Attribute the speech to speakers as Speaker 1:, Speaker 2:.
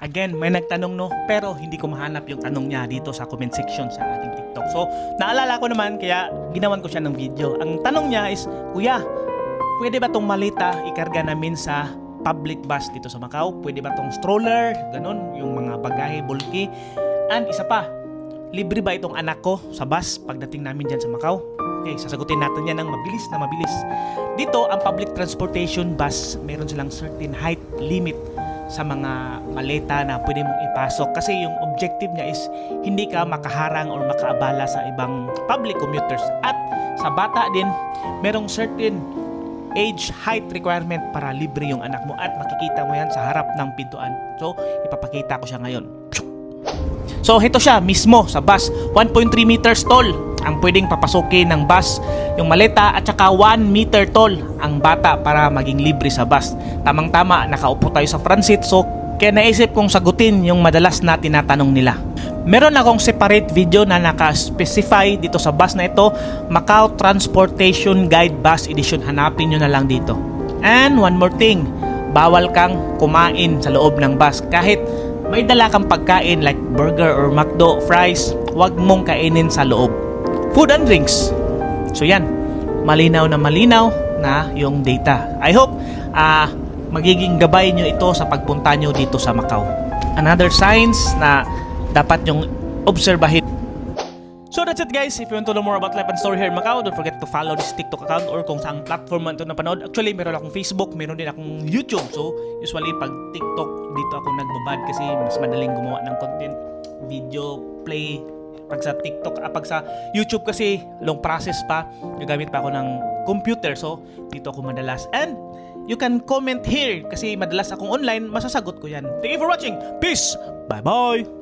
Speaker 1: Again, may nagtanong no, pero hindi ko mahanap yung tanong niya dito sa comment section sa ating TikTok. So, naalala ko naman, kaya ginawan ko siya ng video. Ang tanong niya is, Kuya, pwede ba tong malita ikarga namin sa public bus dito sa Macau? Pwede ba tong stroller, ganun, yung mga bagahe, bulky? And isa pa, libre ba itong anak ko sa bus pagdating namin dyan sa Macau? Okay, sasagutin natin yan ng mabilis na mabilis. Dito, ang public transportation bus, meron silang certain height limit sa mga maleta na pwede mong ipasok kasi yung objective niya is hindi ka makaharang or makaabala sa ibang public commuters. At sa bata din, merong certain age height requirement para libre yung anak mo at makikita mo yan sa harap ng pintuan. So, ipapakita ko siya ngayon. So, ito siya mismo sa bus. 1.3 meters tall ang pwedeng papasukin ng bus, yung maleta, at saka 1 meter tall ang bata para maging libre sa bus. Tamang-tama, nakaupo tayo sa front seat, so kaya naisip kong sagutin yung madalas na tinatanong nila. Meron akong separate video na naka-specify dito sa bus na ito, Macau Transportation Guide Bus Edition. Hanapin nyo na lang dito. And one more thing, bawal kang kumain sa loob ng bus. Kahit may dala kang pagkain like burger or McDo, fries, wag mong kainin sa loob. Food and drinks. So yan, malinaw na yung data. I hope magiging gabay nyo ito sa pagpunta nyo dito sa Macau. Another signs na dapat nyong obserbahin. So that's it guys. If you want to know more about life and story here in Macau, don't forget to follow this TikTok account or kung saang platform man ito napanood. Actually, meron akong Facebook, meron din akong YouTube. So usually pag TikTok, dito ako nagbabad kasi mas madaling gumawa ng content, video, play. Pag sa TikTok, pag sa YouTube kasi long process pa, gagamit pa ako ng computer, so dito ako madalas. And you can comment here kasi madalas akong online, masasagot ko yan. Thank you for watching. Peace! Bye-bye!